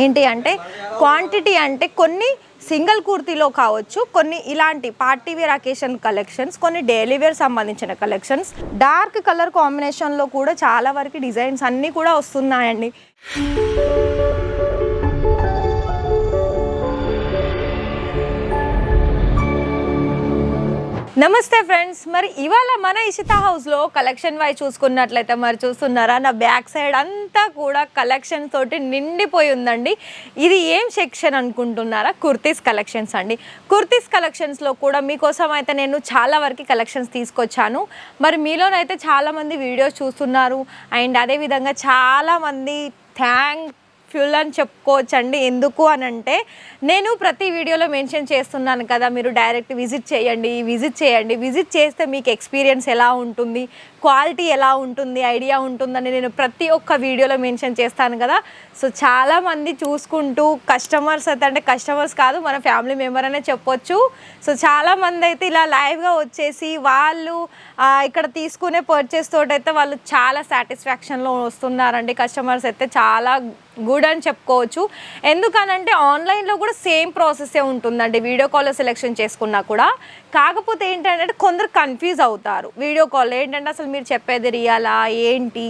ఏంటి అంటే క్వాంటిటీ అంటే కొన్ని సింగిల్ కుర్తీలో కావచ్చు, కొన్ని ఇలాంటి పార్టీ వేర్ అకేషన్ కలెక్షన్స్, కొన్ని డైలీ వేర్ సంబంధించిన కలెక్షన్స్, డార్క్ కలర్ కాంబినేషన్లో కూడా చాలా వరకు డిజైన్స్ అన్నీ కూడా వస్తున్నాయండి. నమస్తే ఫ్రెండ్స్, మరి ఇవాళ మన ఇషితా హౌస్లో కలెక్షన్ వైజ్ చూసుకున్నట్లయితే మరి చూస్తున్నారా, నా బ్యాక్ సైడ్ అంతా కూడా కలెక్షన్ తోటి నిండిపోయి ఉందండి. ఇది ఏం సెక్షన్ అనుకుంటున్నారా? కుర్తీస్ కలెక్షన్స్ అండి. కుర్తీస్ కలెక్షన్స్లో కూడా మీకోసం అయితే నేను చాలా వరకు కలెక్షన్స్ తీసుకొచ్చాను. మరి మీలోనైతే చాలామంది వీడియోస్ చూస్తున్నారు అండ్ అదేవిధంగా చాలామంది ఫుల్ అని చెప్పుకోవచ్చండి. ఎందుకు అని అంటే నేను ప్రతి వీడియోలో మెన్షన్ చేస్తున్నాను కదా, మీరు డైరెక్ట్ విజిట్ చేయండి, విజిట్ చేస్తే మీకు ఎక్స్పీరియన్స్ ఎలా ఉంటుంది, క్వాలిటీ ఎలా ఉంటుంది, ఐడియా ఉంటుందని నేను ప్రతి ఒక్క వీడియోలో మెన్షన్ చేస్తాను కదా. సో చాలామంది చూసుకుంటూ కస్టమర్స్ అయితే, అంటే కస్టమర్స్ కాదు, మన ఫ్యామిలీ మెంబర్ అనే చెప్పొచ్చు. సో చాలామంది అయితే ఇలా లైవ్గా వచ్చేసి వాళ్ళు ఇక్కడ తీసుకునే పర్చేస్ తోటైతే వాళ్ళు చాలా సాటిస్ఫాక్షన్లో వస్తున్నారండి. కస్టమర్స్ అయితే చాలా గుడ్ అని చెప్పుకోవచ్చు. ఎందుకనంటే ఆన్లైన్లో కూడా సేమ్ ప్రాసెస్సే ఉంటుందండి, వీడియో కాల్లో సెలెక్షన్ చేసుకున్నా కూడా. కాకపోతే ఏంటంటే కొందరు కన్ఫ్యూజ్ అవుతారు. వీడియో కాల్ ఏంటంటే అసలు మీరు చెప్పేది రియాలా ఏంటి,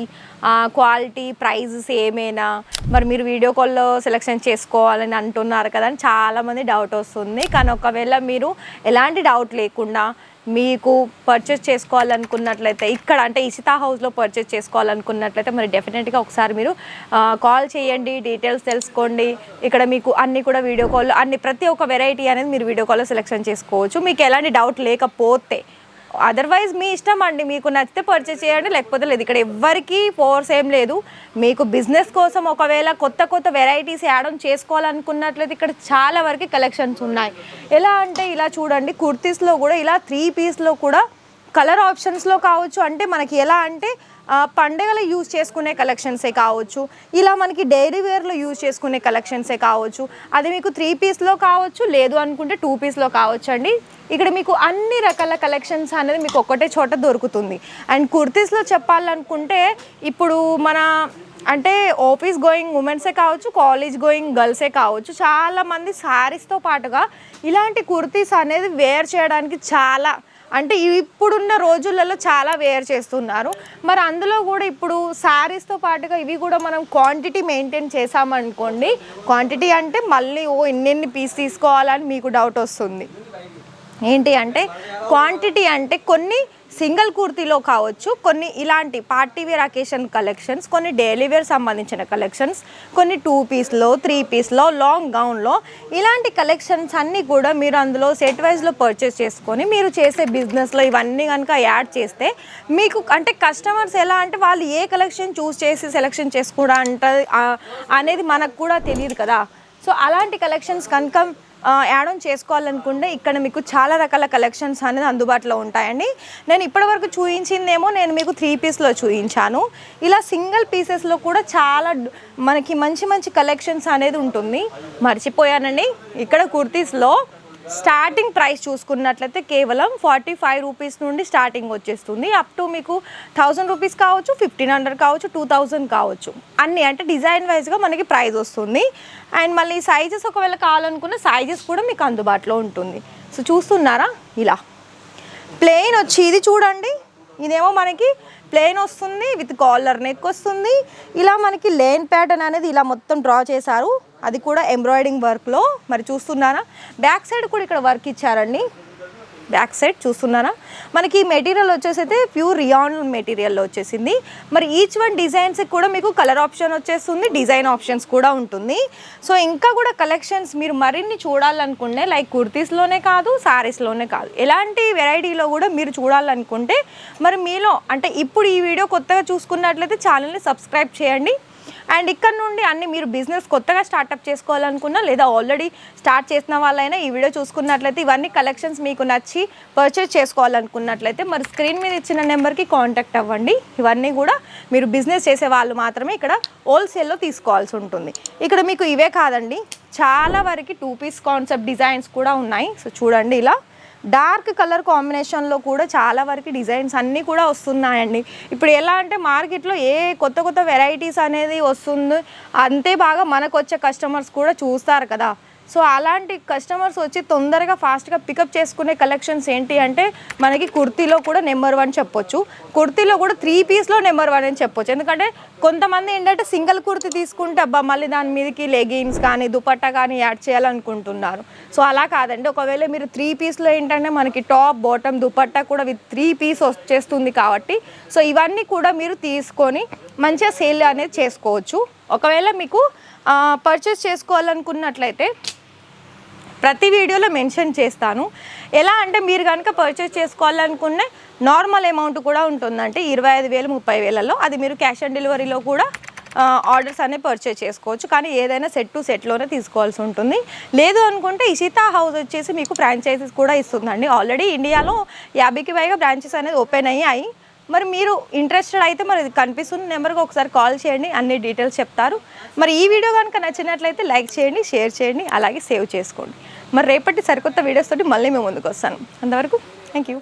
క్వాలిటీ ప్రైజెస్ ఏమైనా, మరి మీరు వీడియో కాల్లో సెలెక్షన్ చేసుకోవాలని అంటున్నారు కదా అని చాలామంది డౌట్ వస్తుంది. కానీ ఒకవేళ మీరు ఎలాంటి డౌట్ లేకుండా మీకు పర్చేస్ చేసుకోవాలనుకున్నట్లయితే, ఇక్కడ అంటే ఇషితా హౌస్లో పర్చేస్ చేసుకోవాలనుకున్నట్లయితే మరి డెఫినెట్గా ఒకసారి మీరు కాల్ చేయండి, డీటెయిల్స్ తెలుసుకోండి. ఇక్కడ మీకు అన్నీ కూడా వీడియో కాల్ ప్రతి ఒక్క వెరైటీ అనేది మీరు వీడియో కాల్లో సెలెక్షన్ చేసుకోవచ్చు, మీకు ఎలాంటి డౌట్ లేకపోతే. అదర్వైజ్ మీ ఇష్టం అండి, మీకు నచ్చితే పర్చేస్ చేయండి, లేకపోతే లేదు. ఇక్కడ ఎవ్వరికి ఫోర్స్ ఏం లేదు. మీకు బిజినెస్ కోసం ఒకవేళ కొత్త వెరైటీస్ యాడ్ ఆన్ చేసుకోవాలనుకున్నట్లయితే ఇక్కడ చాలా వరకు కలెక్షన్స్ ఉన్నాయి. ఎలా అంటే ఇలా చూడండి, కుర్తీస్లో కూడా ఇలా 3 పీస్లో కూడా కలర్ ఆప్షన్స్లో కావచ్చు, అంటే మనకి ఎలా అంటే పండుగలో యూజ్ చేసుకునే కలెక్షన్సే కావచ్చు, ఇలా మనకి డైలీ వేర్లో యూజ్ చేసుకునే కలెక్షన్సే కావచ్చు. అది మీకు 3 పీస్లో కావచ్చు, లేదు అనుకుంటే 2 పీస్లో కావచ్చు అండి. ఇక్కడ మీకు అన్ని రకాల కలెక్షన్స్ అనేది మీకు ఒకటే చోట దొరుకుతుంది. అండ్ కుర్తీస్లో చెప్పాలనుకుంటే ఇప్పుడు మన అంటే ఆఫీస్ గోయింగ్ ఉమెన్సే కావచ్చు, కాలేజ్ గోయింగ్ గర్ల్సే కావచ్చు, చాలామంది శారీస్తో పాటుగా ఇలాంటి కుర్తీస్ అనేది వేర్ చేయడానికి చాలా, అంటే ఇప్పుడున్న రోజులలో చాలా వేర్ చేస్తున్నారు. మరి అందులో కూడా ఇప్పుడు శారీస్తో పాటుగా ఇవి కూడా మనం క్వాంటిటీ మెయింటైన్ చేసామనుకోండి, క్వాంటిటీ అంటే మళ్ళీ ఎన్ని పీస్ తీసుకోవాలని మీకు డౌట్ వస్తుంది. ఏంటి అంటే క్వాంటిటీ అంటే కొన్ని సింగిల్ కుర్తీలో కావచ్చు, కొన్ని ఇలాంటి పార్టీ వేర్ అకేషన్ కలెక్షన్స్, కొన్ని డైలీ వేర్ సంబంధించిన కలెక్షన్స్, కొన్ని 2 పీస్లో 3 పీస్లో లాంగ్ గౌన్లో ఇలాంటి కలెక్షన్స్ అన్నీ కూడా మీరు అందులో సెట్ వైజ్లో పర్చేస్ చేసుకొని మీరు చేసే బిజినెస్లో ఇవన్నీ కనుక యాడ్ చేస్తే మీకు అంటే కస్టమర్స్ ఎలా అంటే వాళ్ళు ఏ కలెక్షన్ చూస్ చేసి సెలెక్షన్ చేసుకోవడం అనేది మనకు కూడా తెలియదు కదా. సో అలాంటి కలెక్షన్స్ కనుక యాడ్ ఆన్ చేసుకోవాలనుకుంటే ఇక్కడ మీకు చాలా రకాల కలెక్షన్స్ అనేది అందుబాటులో ఉంటాయండి. నేను ఇప్పటివరకు చూపించిందేమో నేను మీకు 3 పీస్లో చూపించాను. ఇలా సింగిల్ పీసెస్లో కూడా చాలా మనకి మంచి కలెక్షన్స్ అనేది ఉంటుంది. మర్చిపోయానండి, ఇక్కడ కుర్తీస్లో స్టార్టింగ్ ప్రైస్ చూసుకున్నట్లయితే కేవలం 45 రూపీస్ నుండి స్టార్టింగ్ వచ్చేస్తుంది. అప్ టు మీకు 1000 రూపీస్ కావచ్చు, 1500 కావచ్చు, 2000 కావచ్చు. అన్నీ అంటే డిజైన్ వైజ్గా మనకి ప్రైస్ వస్తుంది. అండ్ మళ్ళీ సైజెస్ ఒకవేళ కావాలనుకున్న సైజెస్ కూడా మీకు అందుబాటులో ఉంటుంది. సో చూస్తున్నారా, ఇలా ప్లెయిన్ వచ్చి ఇది చూడండి, ఇదేమో మనకి ప్లెయిన్ వస్తుంది, విత్ కాలర్ నెక్ వస్తుంది. ఇలా మనకి లేన్ ప్యాటర్న్ అనేది ఇలా మొత్తం డ్రా చేశారు, అది కూడా ఎంబ్రాయిడింగ్ వర్క్లో. మరి చూస్తున్నారా, బ్యాక్ సైడ్ కూడా ఇక్కడ వర్క్ ఇచ్చారండి. బ్యాక్ సైడ్ చూస్తున్నారా, మనకి మెటీరియల్ వచ్చేసి అయితే ప్యూర్ రియాన్ మెటీరియల్లో వచ్చేసింది. మరి ఈచ్ వన్ డిజైన్స్ కూడా మీకు కలర్ ఆప్షన్ వచ్చేస్తుంది, డిజైన్ ఆప్షన్స్ కూడా ఉంటుంది. సో ఇంకా కూడా కలెక్షన్స్ మీరు మరిన్ని చూడాలనుకుంటే లైక్ కుర్తీస్లోనే కాదు, శారీస్లోనే కాదు, ఎలాంటి వెరైటీలో కూడా మీరు చూడాలనుకుంటే మరి మీలో అంటే ఇప్పుడు ఈ వీడియో కొత్తగా చూసుకున్నట్లయితే ఛానల్ని సబ్స్క్రైబ్ చేయండి. అండ్ ఇక్కడ నుండి అన్ని మీరు బిజినెస్ కొత్తగా స్టార్ట్అప్ చేసుకోవాలనుకున్నా లేదా ఆల్రెడీ స్టార్ట్ చేసిన వాళ్ళైనా ఈ వీడియో చూసుకున్నట్లయితే ఇవన్నీ కలెక్షన్స్ మీకు నచ్చి పర్చేస్ చేసుకోవాలనుకున్నట్లయితే మరి స్క్రీన్ మీద ఇచ్చిన నెంబర్కి కాంటాక్ట్ అవ్వండి. ఇవన్నీ కూడా మీరు బిజినెస్ చేసే వాళ్ళు మాత్రమే ఇక్కడ హోల్సేల్లో తీసుకోవాల్సి ఉంటుంది. ఇక్కడ మీకు ఇవే కాదండి, చాలా వరకు 2 పీస్ కాన్సెప్ట్ డిజైన్స్ కూడా ఉన్నాయి. సో చూడండి, ఇలా డార్క్ కలర్ కాంబినేషన్లో కూడా చాలా వరకు డిజైన్స్ అన్నీ కూడా వస్తున్నాయండి. ఇప్పుడు ఎలా అంటే మార్కెట్లో ఏ కొత్త కొత్త వెరైటీస్ అనేది వస్తుంది, అంతే బాగా మనకు వచ్చే కస్టమర్స్ కూడా చూస్తారు కదా. సో అలాంటి కస్టమర్స్ వచ్చి తొందరగా ఫాస్ట్గా పికప్ చేసుకునే కలెక్షన్స్ ఏంటి అంటే మనకి కుర్తీలో కూడా నెంబర్ 1 చెప్పొచ్చు. కుర్తీలో కూడా 3 పీస్లో నెంబర్ 1 అని చెప్పొచ్చు. ఎందుకంటే కొంతమంది ఏంటంటే సింగిల్ కుర్తీ తీసుకుంటే అబ్బా మళ్ళీ దాని మీదకి లెగిన్స్ కానీ దుపట్టా కానీ యాడ్ చేయాలనుకుంటున్నారు. సో అలా కాదండి, ఒకవేళ మీరు 3 పీస్లో ఏంటంటే మనకి టాప్ బాటమ్ దుపట్టా కూడా విత్ 3 పీస్ వచ్చేస్తుంది కాబట్టి సో ఇవన్నీ కూడా మీరు తీసుకొని మంచిగా సేల్ అనేది చేసుకోవచ్చు. ఒకవేళ మీకు పర్చేస్ చేసుకోవాలనుకున్నట్లయితే ప్రతి వీడియోలో మెన్షన్ చేస్తాను. ఎలా అంటే మీరు కనుక పర్చేస్ చేసుకోవాలనుకునే నార్మల్ అమౌంట్ కూడా ఉంటుందంటే 25,000 30,000లో అది మీరు క్యాష్ ఆన్ డెలివరీలో కూడా ఆర్డర్స్ అనేవి పర్చేస్ చేసుకోవచ్చు. కానీ ఏదైనా సెట్ టు సెట్లోనే తీసుకోవాల్సి ఉంటుంది. లేదు అనుకుంటే ఇషితా హౌస్ వచ్చేసి మీకు ఫ్రాంచైజీస్ కూడా ఇస్తుందండి. ఆల్రెడీ ఇండియాలో 50కి పైగా బ్రాంచెస్ అనేది ఓపెన్ అయ్యాయి. మరి మీరు ఇంట్రెస్టెడ్ అయితే మరి ఇది కనిపిస్తున్న నెంబర్కి ఒకసారి కాల్ చేయండి, అన్ని డీటెయిల్స్ చెప్తారు. మరి ఈ వీడియో కనుక నచ్చినట్లయితే లైక్ చేయండి, షేర్ చేయండి, అలాగే సేవ్ చేసుకోండి. మరి రేపటి సరికొత్త వీడియోస్ తోటి మళ్ళీ మేము ముందుకు వస్తాను. అంతవరకు థ్యాంక్ యూ.